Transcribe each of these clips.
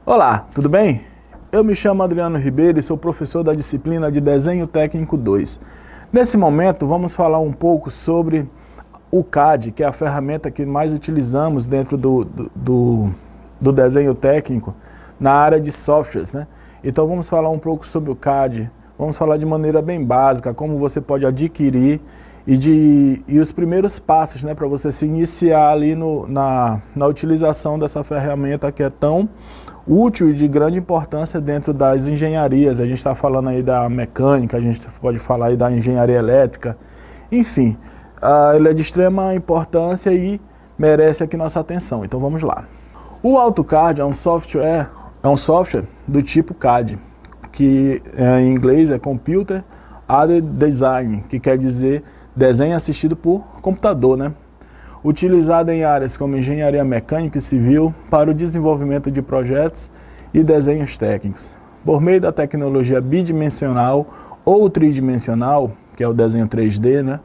Olá, tudo bem? Eu me chamo Adriano Ribeiro e sou professor da disciplina de Desenho Técnico 2. Nesse momento, vamos falar um pouco sobre o CAD, que é a ferramenta que mais utilizamos dentro do desenho técnico na área de softwares, né? Então vamos falar um pouco sobre o CAD, vamos falar de maneira bem básica, como você pode adquirir e os primeiros passos, né, para você se iniciar ali na utilização dessa ferramenta que é tão útil e de grande importância dentro das engenharias. A gente está falando aí da mecânica, a gente pode falar aí da engenharia elétrica, enfim, ele é de extrema importância e merece aqui nossa atenção. Então vamos lá. O AutoCAD é um software do tipo CAD, que em inglês é Computer Aided Design, que quer dizer desenho assistido por computador, né? Utilizado em áreas como engenharia mecânica e civil para o desenvolvimento de projetos e desenhos técnicos. Por meio da tecnologia bidimensional ou tridimensional, que é o desenho 3D, né,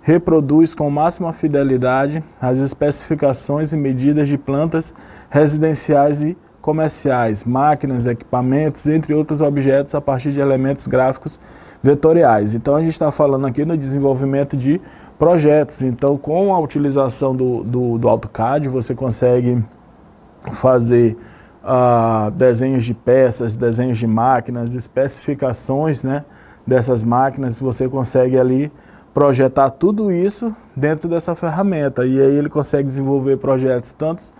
reproduz com máxima fidelidade as especificações e medidas de plantas residenciais e comerciais, máquinas, equipamentos, entre outros objetos a partir de elementos gráficos vetoriais. Então a gente está falando aqui no desenvolvimento de projetos. Então com a utilização do AutoCAD você consegue fazer desenhos de peças, desenhos de máquinas, especificações, né, dessas máquinas. Você consegue ali projetar tudo isso dentro dessa ferramenta e aí ele consegue desenvolver projetos tanto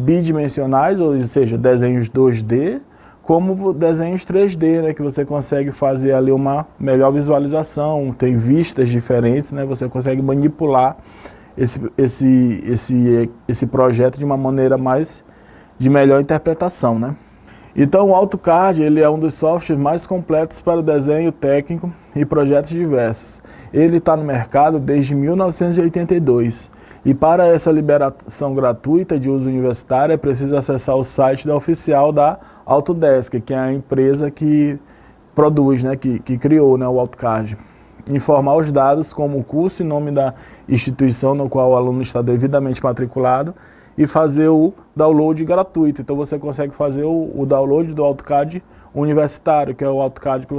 bidimensionais, ou seja, desenhos 2D, como desenhos 3D, né, que você consegue fazer ali uma melhor visualização, tem vistas diferentes, né, você consegue manipular esse projeto de uma maneira de melhor interpretação, né. Então o AutoCAD ele é um dos softwares mais completos para o desenho técnico e projetos diversos. Ele está no mercado desde 1982 e para essa liberação gratuita de uso universitário é preciso acessar o site oficial da Autodesk, que é a empresa que produz, né, que criou, né, o AutoCAD. Informar os dados como o curso e nome da instituição no qual o aluno está devidamente matriculado e fazer o download gratuito. Então você consegue fazer o download do AutoCAD universitário, que é o AutoCAD que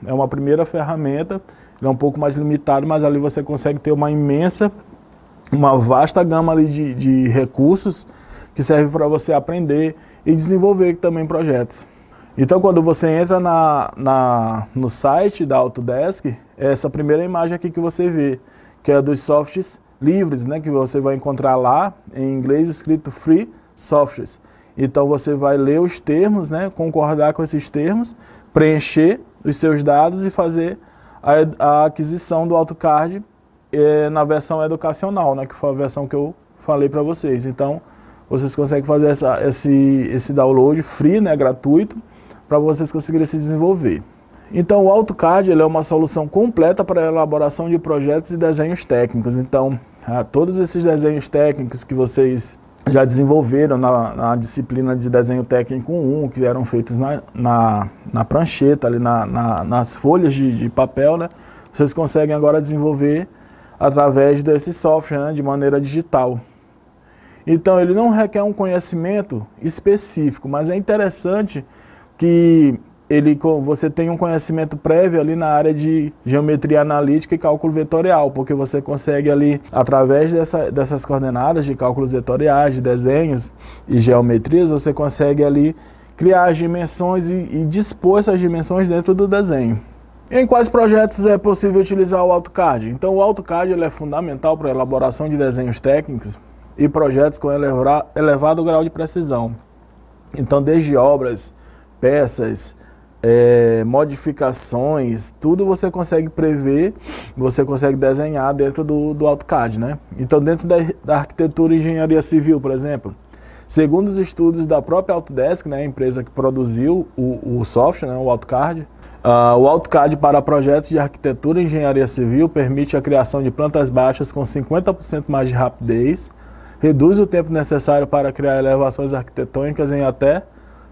é uma primeira ferramenta, ele é um pouco mais limitado, mas ali você consegue ter uma vasta gama ali de recursos que serve para você aprender e desenvolver também projetos. Então quando você entra no site da Autodesk, é essa primeira imagem aqui que você vê, que é dos softwares livres, né, que você vai encontrar lá, em inglês escrito Free Softwares. Então você vai ler os termos, né, concordar com esses termos, preencher os seus dados e fazer a aquisição do AutoCAD na versão educacional, né, que foi a versão que eu falei para vocês. Então vocês conseguem fazer esse download free, né, gratuito, para vocês conseguirem se desenvolver. Então o AutoCAD ele é uma solução completa para a elaboração de projetos e desenhos técnicos. Então todos esses desenhos técnicos que vocês já desenvolveram na disciplina de desenho técnico 1, que eram feitos na prancheta, ali nas folhas de papel, né, vocês conseguem agora desenvolver através desse software, né, de maneira digital. Então ele não requer um conhecimento específico, mas é interessante que você tem um conhecimento prévio ali na área de geometria analítica e cálculo vetorial, porque você consegue ali, através dessas coordenadas de cálculos vetoriais, de desenhos e geometrias, você consegue ali criar as dimensões e dispor essas dimensões dentro do desenho. Em quais projetos é possível utilizar o AutoCAD? Então o AutoCAD ele é fundamental para a elaboração de desenhos técnicos e projetos com elevado grau de precisão. Então desde obras, peças, modificações, tudo você consegue prever, você consegue desenhar dentro do AutoCAD, né? Então dentro da arquitetura e engenharia civil, por exemplo, segundo os estudos da própria Autodesk, né, a empresa que produziu o software, né, o AutoCAD, o AutoCAD para projetos de arquitetura e engenharia civil permite a criação de plantas baixas com 50% mais de rapidez, reduz o tempo necessário para criar elevações arquitetônicas em até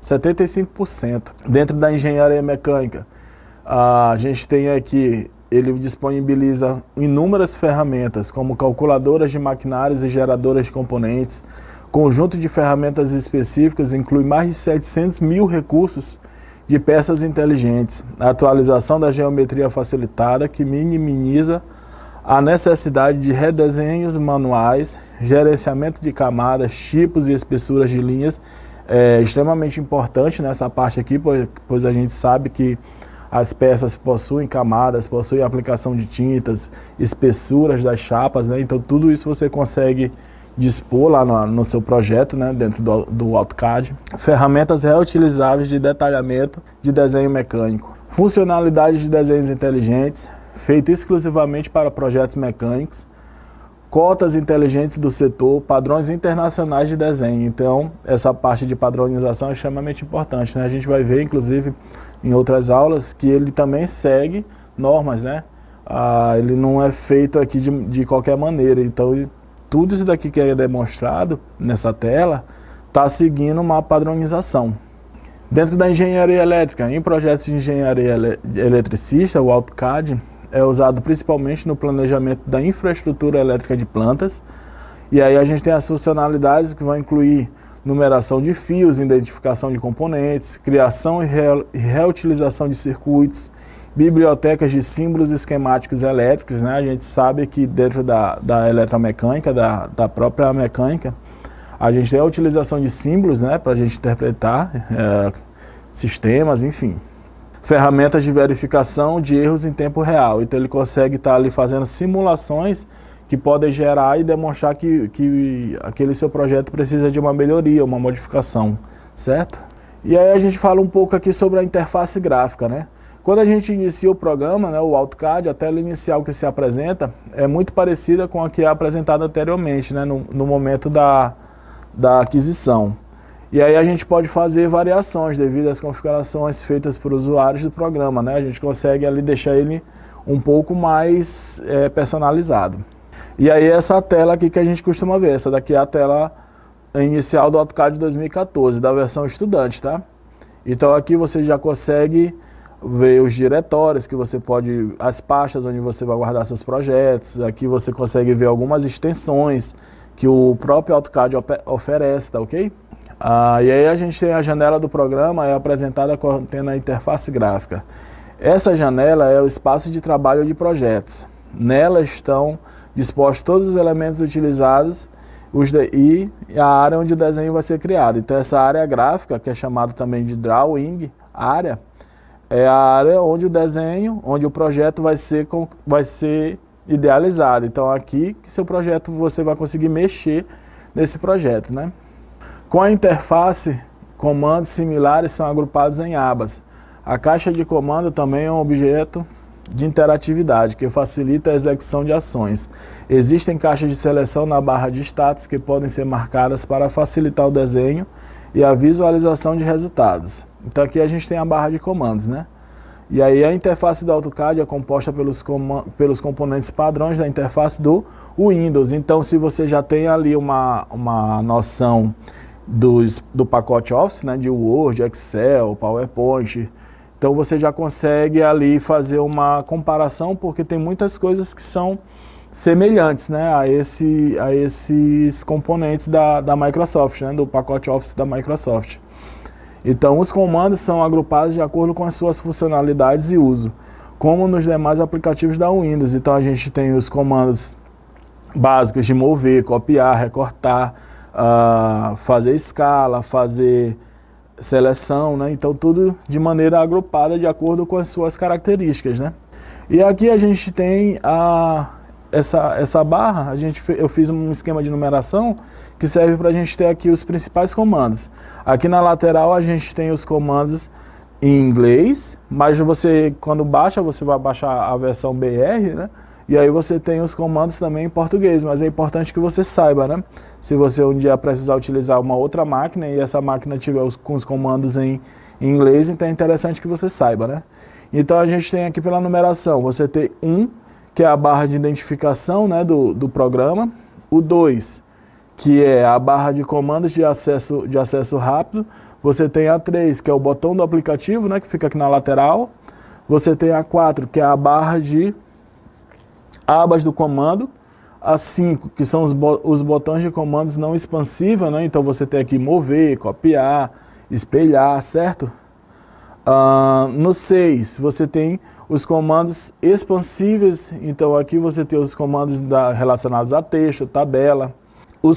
75%. Dentro da engenharia mecânica, A gente tem aqui, ele disponibiliza inúmeras ferramentas, como calculadoras de maquinários e geradoras de componentes. Conjunto de ferramentas específicas inclui mais de 700 mil recursos de peças inteligentes. A atualização da geometria facilitada, que minimiza a necessidade de redesenhos manuais, gerenciamento de camadas, tipos e espessuras de linhas. É extremamente importante nessa parte aqui, pois a gente sabe que as peças possuem camadas, possuem aplicação de tintas, espessuras das chapas, né? Então tudo isso você consegue dispor lá no seu projeto, né? Dentro do AutoCAD. Ferramentas reutilizáveis de detalhamento de desenho mecânico. Funcionalidades de desenhos inteligentes, feito exclusivamente para projetos mecânicos. Cotas inteligentes do setor, padrões internacionais de desenho. Então, essa parte de padronização é extremamente importante, né? A gente vai ver, inclusive, em outras aulas, que ele também segue normas, né? Ele não é feito aqui de qualquer maneira. Então, tudo isso daqui que é demonstrado nessa tela está seguindo uma padronização. Dentro da engenharia elétrica, em projetos de engenharia eletricista, o AutoCAD é usado principalmente no planejamento da infraestrutura elétrica de plantas. E aí a gente tem as funcionalidades que vão incluir numeração de fios, identificação de componentes, criação e reutilização de circuitos, bibliotecas de símbolos esquemáticos elétricos, né? A gente sabe que dentro da eletromecânica, da própria mecânica, a gente tem a utilização de símbolos, né? Para a gente interpretar sistemas, enfim. Ferramentas de verificação de erros em tempo real. Então ele consegue estar ali fazendo simulações que podem gerar e demonstrar que aquele seu projeto precisa de uma melhoria, uma modificação, certo? E aí a gente fala um pouco aqui sobre a interface gráfica, né? Quando a gente inicia o programa, né, o AutoCAD, a tela inicial que se apresenta é muito parecida com a que é apresentada anteriormente, né, no momento da aquisição. E aí a gente pode fazer variações devido às configurações feitas por usuários do programa, né? A gente consegue ali deixar ele um pouco mais personalizado. E aí essa tela aqui que a gente costuma ver, essa daqui é a tela inicial do AutoCAD 2014, da versão estudante, tá? Então aqui você já consegue ver os diretórios, que você pode, as pastas onde você vai guardar seus projetos. Aqui você consegue ver algumas extensões que o próprio AutoCAD oferece, tá ok? E aí a gente tem a janela do programa, é apresentada contendo a interface gráfica. Essa janela é o espaço de trabalho de projetos. Nela estão dispostos todos os elementos utilizados e a área onde o desenho vai ser criado. Então essa área gráfica, que é chamada também de drawing área, é a área onde o desenho, onde o projeto vai ser idealizado. Então aqui que seu projeto você vai conseguir mexer nesse projeto, né? Com a interface, comandos similares são agrupados em abas. A caixa de comando também é um objeto de interatividade que facilita a execução de ações. Existem caixas de seleção na barra de status que podem ser marcadas para facilitar o desenho e a visualização de resultados. Então aqui a gente tem a barra de comandos, né? E aí a interface do AutoCAD é composta pelos componentes padrões da interface do Windows. Então se você já tem ali uma noção do pacote Office, né, de Word, Excel, PowerPoint, então você já consegue ali fazer uma comparação, porque tem muitas coisas que são semelhantes, né, a esses componentes da Microsoft, né, do pacote Office da Microsoft. Então os comandos são agrupados de acordo com as suas funcionalidades e uso, como nos demais aplicativos da Windows. Então a gente tem os comandos básicos de mover, copiar, recortar, fazer escala, fazer seleção, né? Então tudo de maneira agrupada de acordo com as suas características, né? E aqui a gente tem essa barra, eu fiz um esquema de numeração que serve para a gente ter aqui os principais comandos. Aqui na lateral a gente tem os comandos em inglês, mas você, quando baixa, você vai baixar a versão BR, né? E aí você tem os comandos também em português, mas é importante que você saiba, né? Se você um dia precisar utilizar uma outra máquina e essa máquina tiver com os comandos em inglês, então é interessante que você saiba, né? Então a gente tem aqui pela numeração, você tem 1, que é a barra de identificação, né, do programa, o 2, que é a barra de comandos de acesso rápido, você tem a 3, que é o botão do aplicativo, né, que fica aqui na lateral, Você tem a 4, que é a barra de abas do comando. A 5, que são os botões de comandos não expansivos, né? Então você tem aqui mover, copiar, espelhar, certo? No 6, você tem os comandos expansíveis, então aqui você tem os comandos relacionados a texto, tabela. No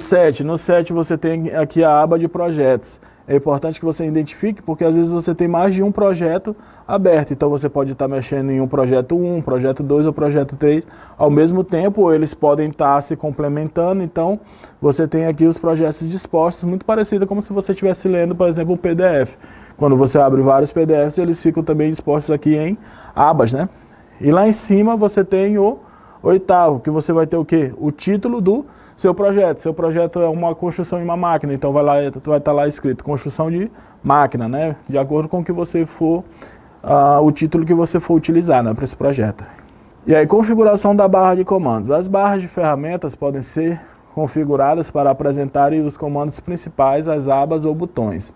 7 você tem aqui a aba de projetos. É importante que você identifique, porque às vezes você tem mais de um projeto aberto. Então você pode estar mexendo em um projeto 1, projeto 2 ou projeto 3 ao mesmo tempo, ou eles podem estar se complementando. Então você tem aqui os projetos dispostos, muito parecido como se você estivesse lendo, por exemplo, o PDF. Quando você abre vários PDFs, eles ficam também dispostos aqui em abas, né? E lá em cima você tem o 8º, que você vai ter o quê? O título do seu projeto. Seu projeto é uma construção em uma máquina, então vai estar lá escrito construção de máquina, né? De acordo com o que você for, o título que você for utilizar, né, para esse projeto. E aí, configuração da barra de comandos. As barras de ferramentas podem ser configuradas para apresentarem os comandos principais, as abas ou botões.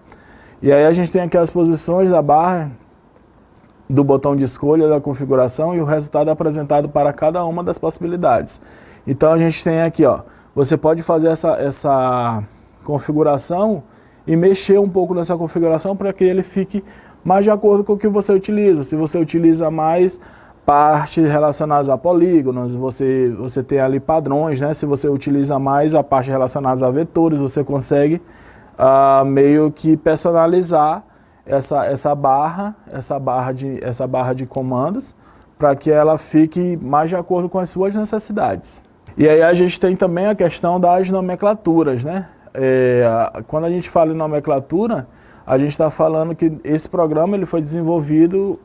E aí a gente tem aqui as posições da barra, do botão de escolha da configuração e o resultado apresentado para cada uma das possibilidades. Então a gente tem aqui, ó, você pode fazer essa configuração e mexer um pouco nessa configuração para que ele fique mais de acordo com o que você utiliza. Se você utiliza mais partes relacionadas a polígonos, você tem ali padrões, né? Se você utiliza mais a parte relacionada a vetores, você consegue meio que personalizar essa barra de comandos para que ela fique mais de acordo com as suas necessidades. E aí a gente tem também a questão das nomenclaturas, né? Quando a gente fala em nomenclatura, a gente está falando que esse programa ele foi desenvolvido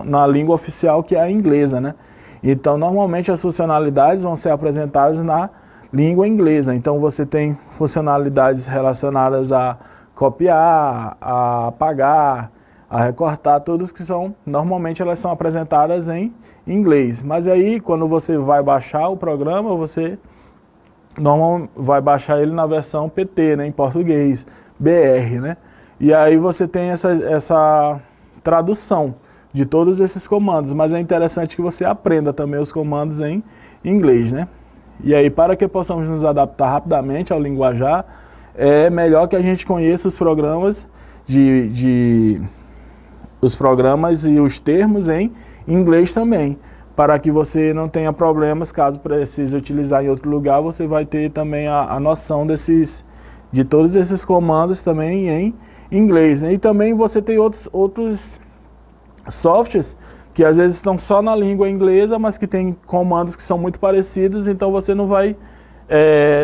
na língua oficial, que é a inglesa, né? Então, normalmente as funcionalidades vão ser apresentadas na língua inglesa. Então, você tem funcionalidades relacionadas a copiar, a apagar, a recortar, todos que são, normalmente elas são apresentadas em inglês. Mas aí, quando você vai baixar o programa, você normalmente vai baixar ele na versão PT, né, em português, BR, né? E aí você tem essa tradução de todos esses comandos, mas é interessante que você aprenda também os comandos em inglês, né? E aí, para que possamos nos adaptar rapidamente ao linguajar, é melhor que a gente conheça os programas os programas e os termos em inglês também, para que você não tenha problemas caso precise utilizar em outro lugar. Você vai ter também a noção de todos esses comandos também em inglês, né? E também você tem outros softwares que às vezes estão só na língua inglesa, mas que tem comandos que são muito parecidos, então você não vai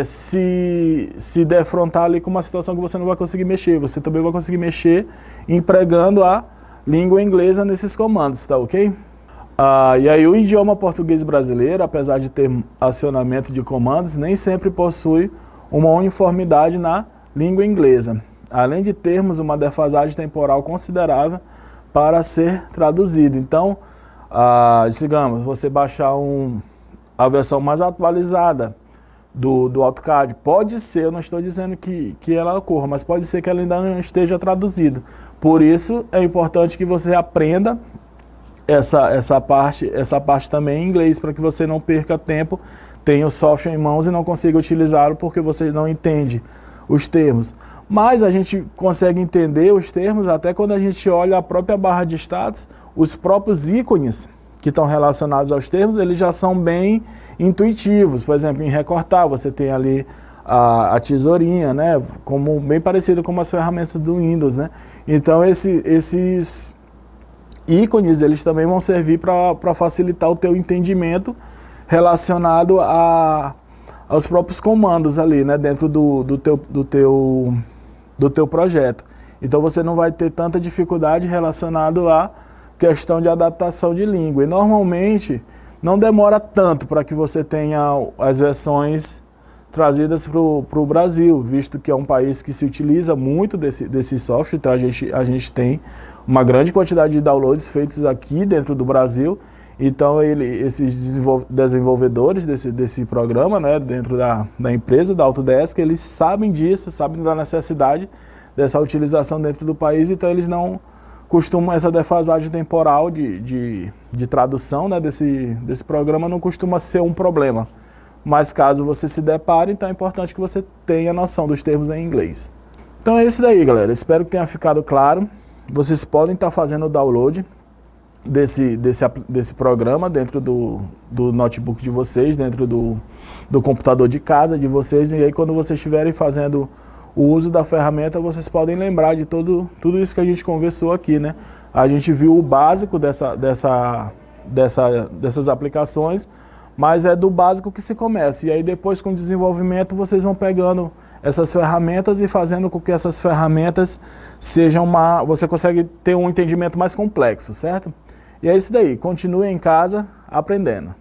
se defrontar ali com uma situação que você não vai conseguir mexer. Você também vai conseguir mexer empregando a língua inglesa nesses comandos, tá ok? E aí o idioma português brasileiro, apesar de ter acionamento de comandos, nem sempre possui uma uniformidade na língua inglesa, além de termos uma defasagem temporal considerável para ser traduzido. Então, digamos, você baixar a versão mais atualizada do AutoCAD, pode ser, eu não estou dizendo que ela ocorra, mas pode ser que ela ainda não esteja traduzida. Por isso, é importante que você aprenda essa parte também em inglês, para que você não perca tempo, tenha o software em mãos e não consiga utilizá-lo porque você não entende os termos. Mas a gente consegue entender os termos até quando a gente olha a própria barra de status, os próprios ícones que estão relacionados aos termos, eles já são bem intuitivos. Por exemplo, em recortar, você tem ali a tesourinha, né, bem parecido com as ferramentas do Windows, né? Então esses ícones, eles também vão servir para facilitar o teu entendimento relacionado aos próprios comandos ali, né, dentro do teu projeto. Então você não vai ter tanta dificuldade relacionado à questão de adaptação de língua. E normalmente não demora tanto para que você tenha as versões trazidas para o Brasil, visto que é um país que se utiliza muito desse software. Então a gente tem uma grande quantidade de downloads feitos aqui dentro do Brasil. Então esses desenvolvedores desse programa, né, dentro da empresa, da Autodesk, eles sabem disso, sabem da necessidade dessa utilização dentro do país, então eles não essa defasagem temporal de tradução, né, desse programa não costuma ser um problema. Mas caso você se depare, então é importante que você tenha noção dos termos em inglês. Então é isso daí, galera. Espero que tenha ficado claro. Vocês podem estar fazendo o download desse programa dentro do notebook de vocês, dentro do computador de casa de vocês, e aí quando vocês estiverem fazendo o uso da ferramenta, vocês podem lembrar de tudo isso que a gente conversou aqui, né? A gente viu o básico dessas aplicações, mas é do básico que se começa, e aí depois com o desenvolvimento vocês vão pegando essas ferramentas e fazendo com que essas ferramentas sejam você consegue ter um entendimento mais complexo, certo? E é isso daí, continue em casa aprendendo.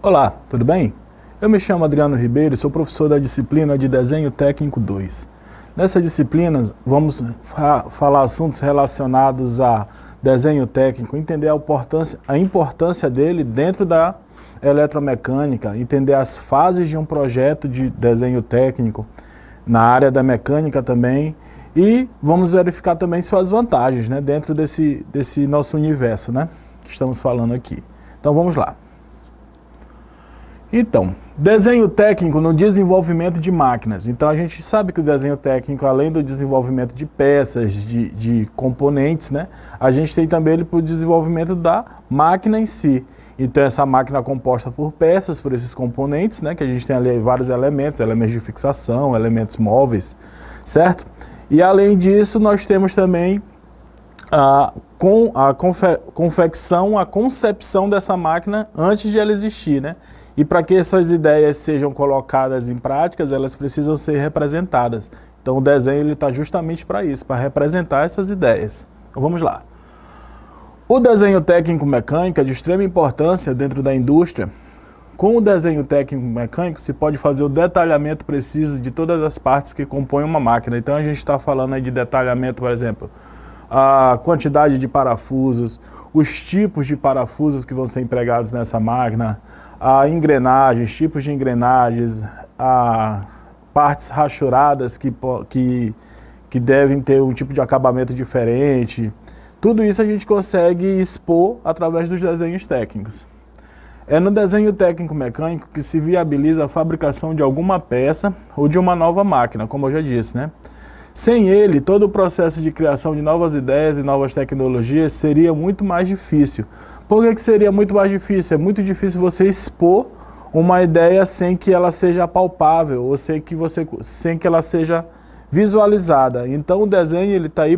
Olá, tudo bem? Eu me chamo Adriano Ribeiro e sou professor da disciplina de Desenho Técnico 2. Nessa disciplina, vamos falar assuntos relacionados a desenho técnico, entender a importância dele dentro da eletromecânica, entender as fases de um projeto de desenho técnico, na área da mecânica também, e vamos verificar também suas vantagens, né, dentro desse nosso universo, né, que estamos falando aqui. Então vamos lá. Então, desenho técnico no desenvolvimento de máquinas. Então a gente sabe que o desenho técnico, além do desenvolvimento de peças, de componentes, né, a gente tem também ele para o desenvolvimento da máquina em si. Então essa máquina é composta por peças, por esses componentes, né, que a gente tem ali vários elementos de fixação, elementos móveis, certo? E além disso nós temos também a confecção, a concepção dessa máquina antes de ela existir, né? E para que essas ideias sejam colocadas em práticas, elas precisam ser representadas. Então o desenho está justamente para isso, para representar essas ideias. Então vamos lá. O desenho técnico-mecânico é de extrema importância dentro da indústria. Com o desenho técnico-mecânico se pode fazer o detalhamento preciso de todas as partes que compõem uma máquina. Então a gente está falando aí de detalhamento, por exemplo, a quantidade de parafusos, os tipos de parafusos que vão ser empregados nessa máquina, a engrenagens, tipos de engrenagens, a partes rachuradas que devem ter um tipo de acabamento diferente. Tudo isso a gente consegue expor através dos desenhos técnicos. É no desenho técnico-mecânico que se viabiliza a fabricação de alguma peça ou de uma nova máquina, como eu já disse, né? Sem ele, todo o processo de criação de novas ideias e novas tecnologias seria muito mais difícil. Por que seria muito mais difícil? É muito difícil você expor uma ideia sem que ela seja palpável, ou sem que ela seja visualizada. Então o desenho está aí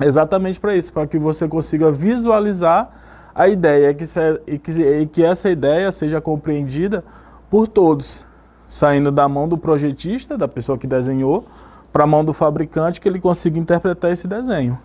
exatamente para isso, para que você consiga visualizar a ideia e que essa ideia seja compreendida por todos, saindo da mão do projetista, da pessoa que desenhou, para a mão do fabricante, que ele consiga interpretar esse desenho.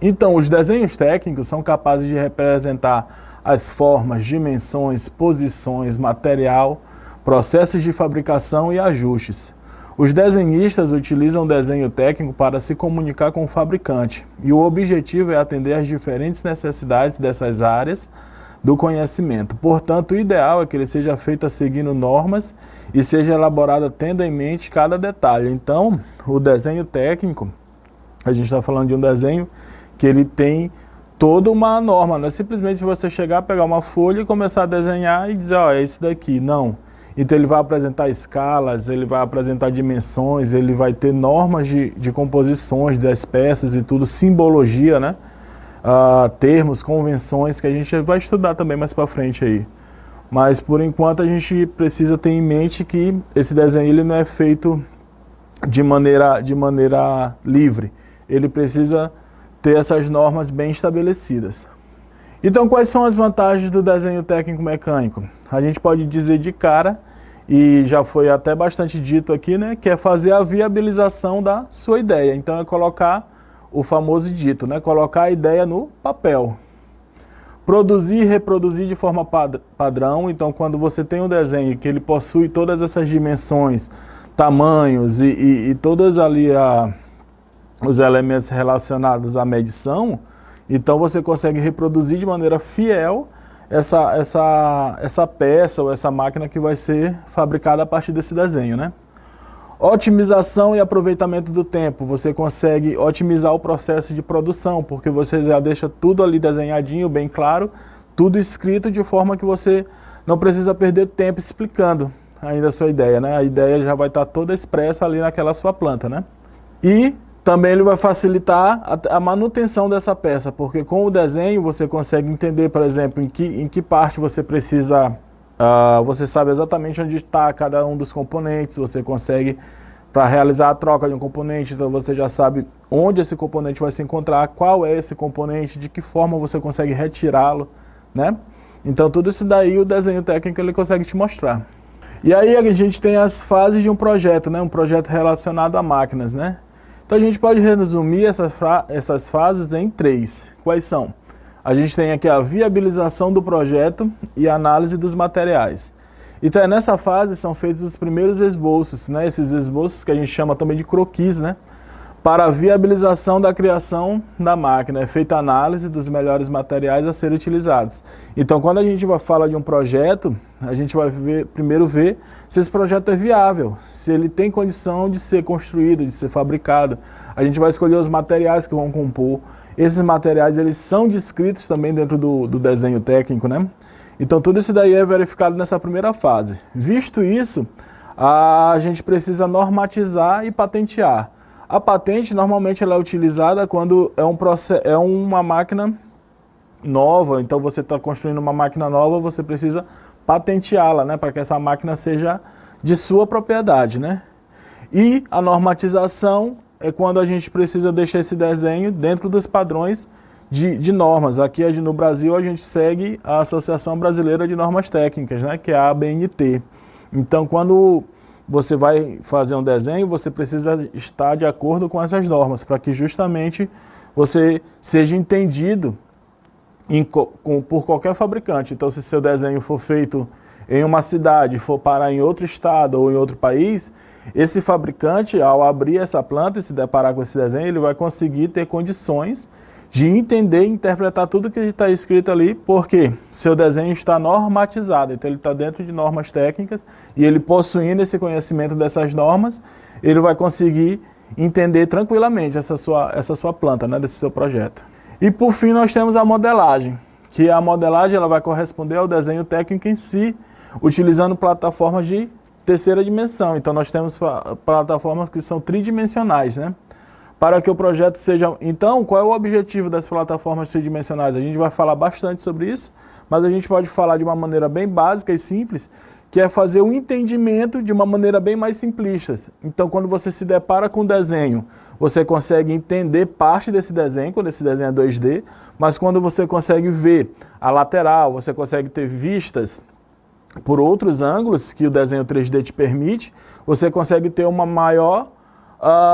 Então, os desenhos técnicos são capazes de representar as formas, dimensões, posições, material, processos de fabricação e ajustes. Os desenhistas utilizam o desenho técnico para se comunicar com o fabricante, e o objetivo é atender às diferentes necessidades dessas áreas do conhecimento. Portanto, o ideal é que ele seja feito seguindo normas e seja elaborado tendo em mente cada detalhe. Então, o desenho técnico, a gente está falando de um desenho que ele tem toda uma norma, não é simplesmente você chegar, pegar uma folha e começar a desenhar e dizer, ó, é isso daqui. Não. Então ele vai apresentar escalas, ele vai apresentar dimensões, ele vai ter normas de composições das peças e tudo, simbologia, né? Termos, convenções, que a gente vai estudar também mais para frente aí. Mas por enquanto a gente precisa ter em mente que esse desenho ele não é feito de maneira livre. Ele precisa ter essas normas bem estabelecidas. Então quais são as vantagens do desenho técnico-mecânico? A gente pode dizer de cara, e já foi até bastante dito aqui, né, que é fazer a viabilização da sua ideia. Então é colocar o famoso dito, né? Colocar a ideia no papel. Produzir e reproduzir de forma padrão. Então, quando você tem um desenho que ele possui todas essas dimensões, tamanhos e todas ali os elementos relacionados à medição, então você consegue reproduzir de maneira fiel essa peça ou essa máquina que vai ser fabricada a partir desse desenho, né? Otimização e aproveitamento do tempo. Você consegue otimizar o processo de produção, porque você já deixa tudo ali desenhadinho, bem claro, tudo escrito de forma que você não precisa perder tempo explicando ainda a sua ideia, né? A ideia já vai estar toda expressa ali naquela sua planta, né? E também ele vai facilitar a manutenção dessa peça, porque com o desenho você consegue entender, por exemplo, em que parte você precisa, você sabe exatamente onde está cada um dos componentes, você consegue, para realizar a troca de um componente, então você já sabe onde esse componente vai se encontrar, qual é esse componente, de que forma você consegue retirá-lo, né? Então tudo isso daí o desenho técnico ele consegue te mostrar. E aí a gente tem as fases de um projeto, né? Um projeto relacionado a máquinas, né? Então a gente pode resumir essas fases em 3. Quais são? A gente tem aqui a viabilização do projeto e a análise dos materiais. Então nessa fase são feitos os primeiros esboços, né? Esses esboços que a gente chama também de croquis, né? Para a viabilização da criação da máquina, é feita a análise dos melhores materiais a serem utilizados. Então, quando a gente fala de um projeto, a gente vai primeiro ver se esse projeto é viável, se ele tem condição de ser construído, de ser fabricado. A gente vai escolher os materiais que vão compor. Esses materiais eles são descritos também dentro do desenho técnico, né? Então, tudo isso daí é verificado nessa primeira fase. Visto isso, a gente precisa normatizar e patentear. A patente normalmente ela é utilizada quando é uma máquina nova, então você está construindo uma máquina nova, você precisa patenteá-la, né, para que essa máquina seja de sua propriedade, né? E a normatização é quando a gente precisa deixar esse desenho dentro dos padrões de normas. Aqui no Brasil a gente segue a Associação Brasileira de Normas Técnicas, né, que é a ABNT. Então quando você vai fazer um desenho, você precisa estar de acordo com essas normas, para que justamente você seja entendido por qualquer fabricante. Então, se seu desenho for feito em uma cidade, for parar em outro estado ou em outro país, esse fabricante, ao abrir essa planta e se deparar com esse desenho, ele vai conseguir ter condições de entender e interpretar tudo que está escrito ali, porque seu desenho está normatizado, então ele está dentro de normas técnicas, e ele possuindo esse conhecimento dessas normas, ele vai conseguir entender tranquilamente essa sua planta, né, desse seu projeto. E por fim nós temos a modelagem, que a modelagem ela vai corresponder ao desenho técnico em si, utilizando plataformas de terceira dimensão. Então nós temos plataformas que são tridimensionais, né? Para que o projeto seja... Então, qual é o objetivo das plataformas tridimensionais? A gente vai falar bastante sobre isso, mas a gente pode falar de uma maneira bem básica e simples, que é fazer um entendimento de uma maneira bem mais simplista. Então, quando você se depara com o desenho, você consegue entender parte desse desenho, quando esse desenho é 2D, mas quando você consegue ver a lateral, você consegue ter vistas por outros ângulos que o desenho 3D te permite, você consegue ter uma maior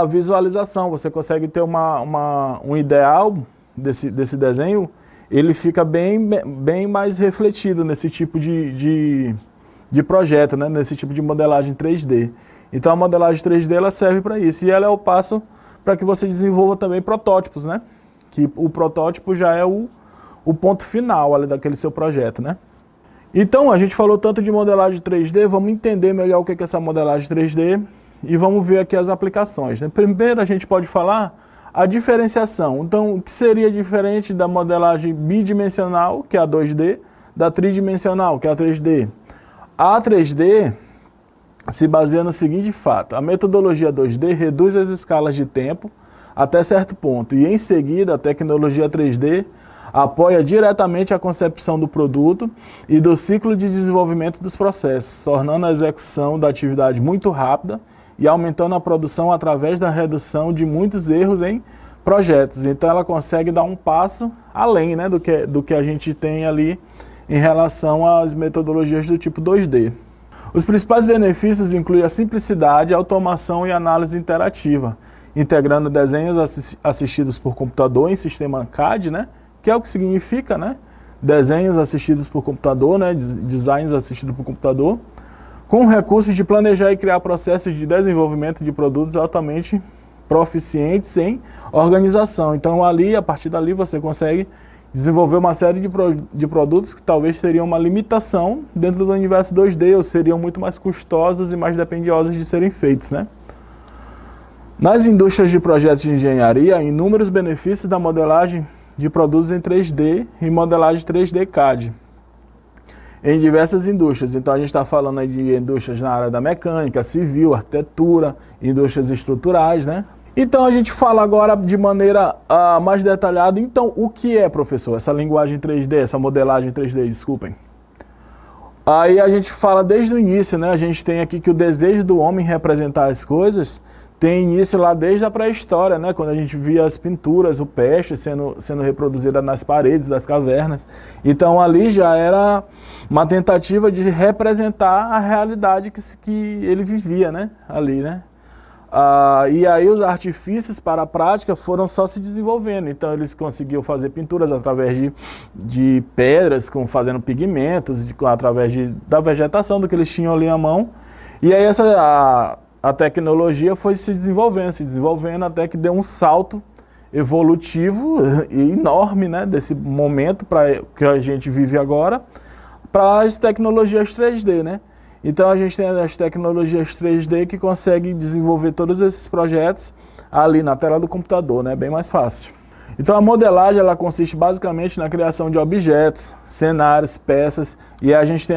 visualização, você consegue ter um ideal desse desenho, ele fica bem mais refletido nesse tipo de projeto, né? Nesse tipo de modelagem 3D. Então a modelagem 3D ela serve para isso, e ela é o passo para que você desenvolva também protótipos, né? Que o protótipo já é o ponto final ali daquele seu projeto, né? Então a gente falou tanto de modelagem 3D, vamos entender melhor o que é essa modelagem 3D, e vamos ver aqui as aplicações, né? Primeiro a gente pode falar a diferenciação. Então, o que seria diferente da modelagem bidimensional, que é a 2D, da tridimensional, que é a 3D? A 3D se baseia no seguinte fato: a metodologia 2D reduz as escalas de tempo até certo ponto, e em seguida a tecnologia 3D apoia diretamente a concepção do produto e do ciclo de desenvolvimento dos processos, tornando a execução da atividade muito rápida e aumentando a produção através da redução de muitos erros em projetos. Então ela consegue dar um passo além, né, do que a gente tem ali em relação às metodologias do tipo 2D. Os principais benefícios incluem a simplicidade, a automação e a análise interativa, integrando desenhos assistidos por computador em sistema CAD, né, que é o que significa, né, desenhos assistidos por computador, né, designs assistidos por computador, com recursos de planejar e criar processos de desenvolvimento de produtos altamente proficientes em organização. Então ali, a partir dali, você consegue desenvolver uma série de produtos que talvez teriam uma limitação dentro do universo 2D, ou seriam muito mais custosos e mais dependiosos de serem feitos, né? Nas indústrias de projetos de engenharia, há inúmeros benefícios da modelagem de produtos em 3D e modelagem 3D CAD em diversas indústrias. Então a gente está falando aí de indústrias na área da mecânica, civil, arquitetura, indústrias estruturais, né? Então a gente fala agora de maneira mais detalhada, então o que é, professor, essa linguagem 3D, essa modelagem 3D, desculpem. Aí a gente fala desde o início, né? A gente tem aqui que o desejo do homem representar as coisas tem início lá desde a pré-história, né? Quando a gente via as pinturas rupestres sendo reproduzidas nas paredes das cavernas. Então ali já era uma tentativa de representar a realidade que ele vivia, né? Ali, né? E aí os artifícios para a prática foram só se desenvolvendo. Então eles conseguiam fazer pinturas através de pedras, fazendo pigmentos, através da vegetação do que eles tinham ali à mão. E aí a tecnologia foi se desenvolvendo até que deu um salto evolutivo enorme, né, desse momento que a gente vive agora para as tecnologias 3D, né? Então a gente tem as tecnologias 3D que conseguem desenvolver todos esses projetos ali na tela do computador, né? Bem mais fácil. Então a modelagem ela consiste basicamente na criação de objetos, cenários, peças, e a gente tem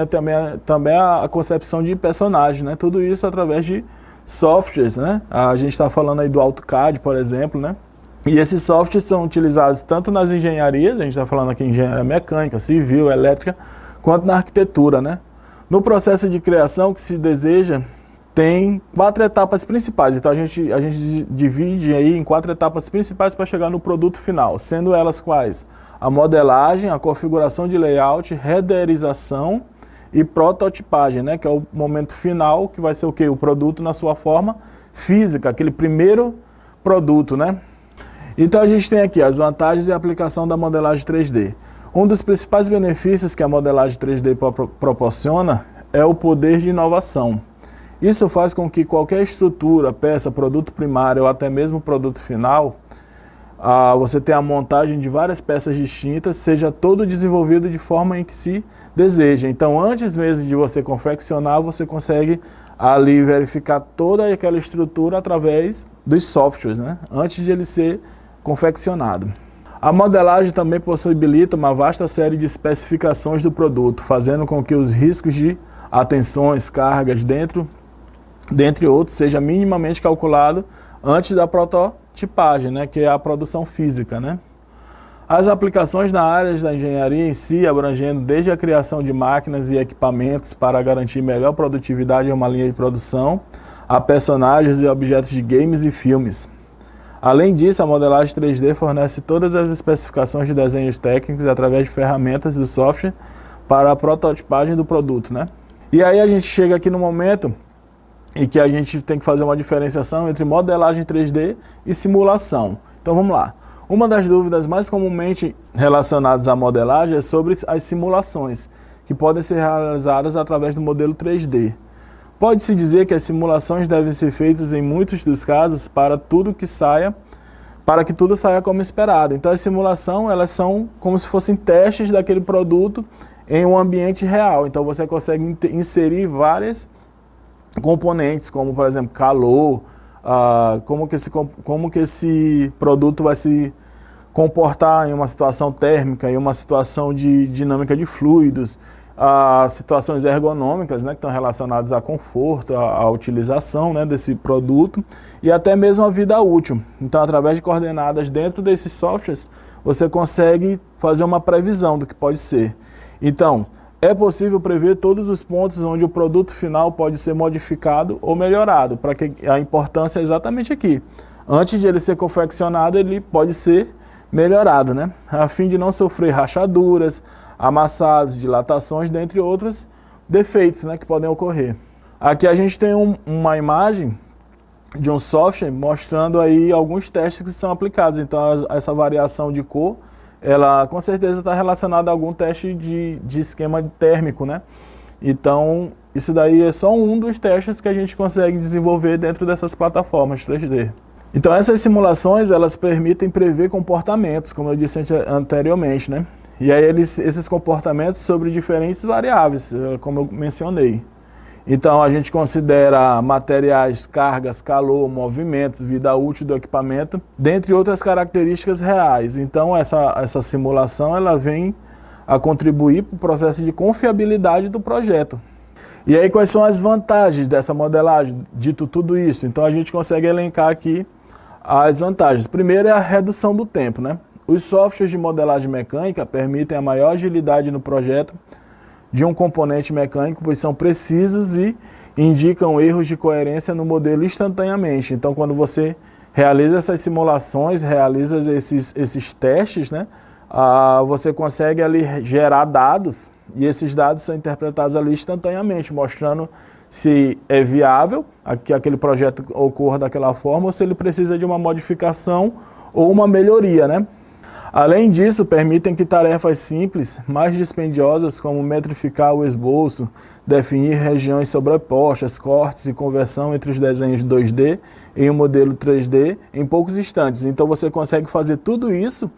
também a concepção de personagens, né? Tudo isso através de softwares, né? A gente está falando aí do AutoCAD, por exemplo, né? E esses softwares são utilizados tanto nas engenharias, a gente está falando aqui em engenharia mecânica, civil, elétrica, quanto na arquitetura, né? No processo de criação que se deseja, tem 4 etapas principais. Então a gente divide aí em 4 etapas principais para chegar no produto final, sendo elas quais? A modelagem, a configuração de layout, renderização e prototipagem, né? Que é o momento final, que vai ser o quê? O produto na sua forma física, aquele primeiro produto, né? Então a gente tem aqui as vantagens e a aplicação da modelagem 3D. Um dos principais benefícios que a modelagem 3D proporciona é o poder de inovação. Isso faz com que qualquer estrutura, peça, produto primário ou até mesmo produto final, você tenha a montagem de várias peças distintas, seja todo desenvolvido de forma em que se deseja. Então, antes mesmo de você confeccionar, você consegue ali verificar toda aquela estrutura através dos softwares, né? Antes de ele ser confeccionado. A modelagem também possibilita uma vasta série de especificações do produto, fazendo com que os riscos de atenções, cargas, dentre outros, seja minimamente calculado antes da prototipagem, né, que é a produção física, né? As aplicações na área da engenharia em si, abrangendo desde a criação de máquinas e equipamentos para garantir melhor produtividade em uma linha de produção, a personagens e objetos de games e filmes. Além disso, a modelagem 3D fornece todas as especificações de desenhos técnicos através de ferramentas do software para a prototipagem do produto, né? E aí a gente chega aqui no momento em que a gente tem que fazer uma diferenciação entre modelagem 3D e simulação. Então vamos lá. Uma das dúvidas mais comumente relacionadas à modelagem é sobre as simulações, que podem ser realizadas através do modelo 3D. Pode-se dizer que as simulações devem ser feitas em muitos dos casos para que tudo saia como esperado. Então, a simulação, elas são como se fossem testes daquele produto em um ambiente real. Então, você consegue inserir componentes, como, por exemplo, calor, como que esse produto vai se comportar em uma situação térmica, em uma situação de dinâmica de fluidos, situações ergonômicas, né, que estão relacionadas a conforto, a utilização, né, desse produto e até mesmo a vida útil. Então, através de coordenadas dentro desses softwares, você consegue fazer uma previsão do que pode ser. Então, é possível prever todos os pontos onde o produto final pode ser modificado ou melhorado, para que a importância é exatamente aqui. Antes de ele ser confeccionado, ele pode ser melhorado, né, a fim de não sofrer rachaduras, amassados, dilatações, dentre outros defeitos, né, que podem ocorrer. Aqui a gente tem uma imagem de um software mostrando aí alguns testes que são aplicados. Então essa variação de cor, ela com certeza está relacionada a algum teste de esquema térmico, né? Então isso daí é só um dos testes que a gente consegue desenvolver dentro dessas plataformas 3D. Então essas simulações, elas permitem prever comportamentos, como eu disse anteriormente, né? E aí esses comportamentos sobre diferentes variáveis, como eu mencionei. Então a gente considera materiais, cargas, calor, movimentos, vida útil do equipamento, dentre outras características reais. Então essa simulação ela vem a contribuir para o processo de confiabilidade do projeto. E aí quais são as vantagens dessa modelagem? Dito tudo isso, então a gente consegue elencar aqui as vantagens. Primeiro é a redução do tempo, né? Os softwares de modelagem mecânica permitem a maior agilidade no projeto de um componente mecânico, pois são precisos e indicam erros de coerência no modelo instantaneamente. Então, quando você realiza essas simulações, realiza esses testes, né, você consegue ali gerar dados e esses dados são interpretados ali instantaneamente, mostrando se é viável que aquele projeto ocorra daquela forma ou se ele precisa de uma modificação ou uma melhoria, né? Além disso, permitem que tarefas simples, mais dispendiosas, como metrificar o esboço, definir regiões sobrepostas, cortes e conversão entre os desenhos 2D em um modelo 3D em poucos instantes. Então você consegue fazer tudo isso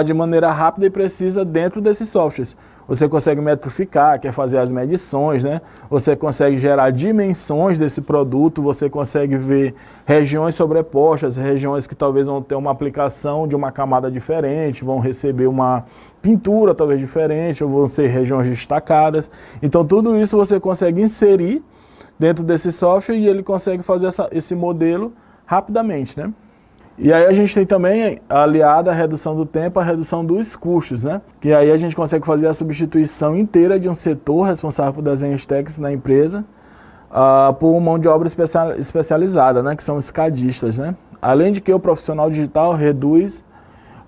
de maneira rápida e precisa dentro desses softwares. Você consegue metrificar, quer fazer as medições, né? Você consegue gerar dimensões desse produto, você consegue ver regiões sobrepostas, regiões que talvez vão ter uma aplicação de uma camada diferente, vão receber uma pintura talvez diferente, ou vão ser regiões destacadas. Então tudo isso você consegue inserir dentro desse software e ele consegue fazer esse modelo rapidamente, né? E aí a gente tem também, aliada à redução do tempo, a redução dos custos, né? Que aí a gente consegue fazer a substituição inteira de um setor responsável por desenhos técnicos na empresa por mão de obra especializada, né? Que são os CADistas, né? Além de que o profissional digital reduz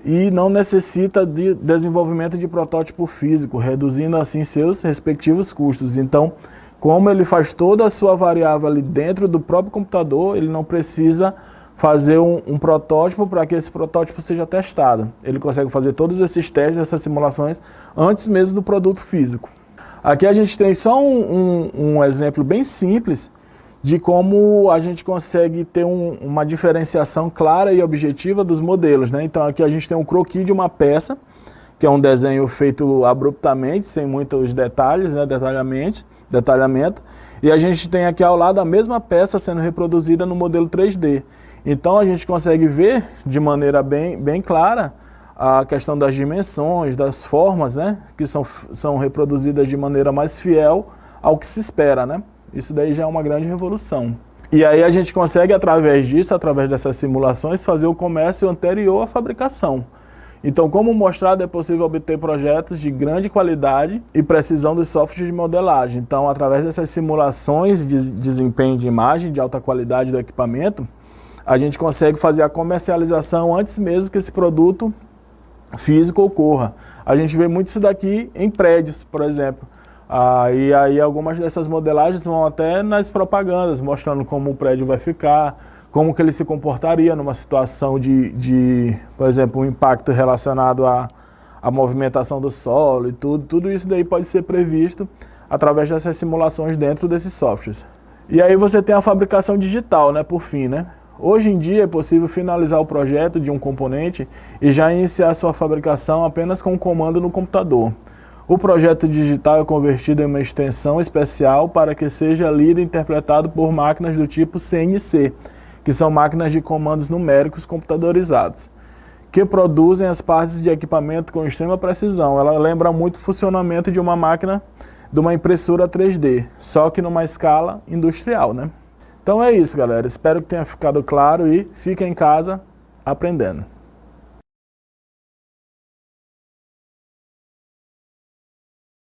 e não necessita de desenvolvimento de protótipo físico, reduzindo assim seus respectivos custos. Então, como ele faz toda a sua variável ali dentro do próprio computador, ele não precisa fazer um protótipo para que esse protótipo seja testado. Ele consegue fazer todos esses testes, essas simulações, antes mesmo do produto físico. Aqui a gente tem só um exemplo bem simples de como a gente consegue ter uma diferenciação clara e objetiva dos modelos, né? Então aqui a gente tem um croquis de uma peça, que é um desenho feito abruptamente, sem muitos detalhes, né? Detalhamento. E a gente tem aqui ao lado a mesma peça sendo reproduzida no modelo 3D. Então a gente consegue ver de maneira bem clara a questão das dimensões, das formas, né, que são reproduzidas de maneira mais fiel ao que se espera, né? Isso daí já é uma grande revolução. E aí a gente consegue, através disso, através dessas simulações, fazer o comércio anterior à fabricação. Então, como mostrado, é possível obter projetos de grande qualidade e precisão dos softwares de modelagem. Então, através dessas simulações de desempenho de imagem, de alta qualidade do equipamento, a gente consegue fazer a comercialização antes mesmo que esse produto físico ocorra. A gente vê muito isso daqui em prédios, por exemplo. E aí algumas dessas modelagens vão até nas propagandas, mostrando como o prédio vai ficar, como que ele se comportaria numa situação por exemplo, um impacto relacionado à movimentação do solo e tudo. Tudo isso daí pode ser previsto através dessas simulações dentro desses softwares. E aí você tem a fabricação digital, né, por fim, né? Hoje em dia é possível finalizar o projeto de um componente e já iniciar sua fabricação apenas com um comando no computador. O projeto digital é convertido em uma extensão especial para que seja lido e interpretado por máquinas do tipo CNC, que são máquinas de comandos numéricos computadorizados, que produzem as partes de equipamento com extrema precisão. Ela lembra muito o funcionamento de uma máquina, de uma impressora 3D, só que numa escala industrial, né? Então é isso, galera. Espero que tenha ficado claro e fique em casa aprendendo.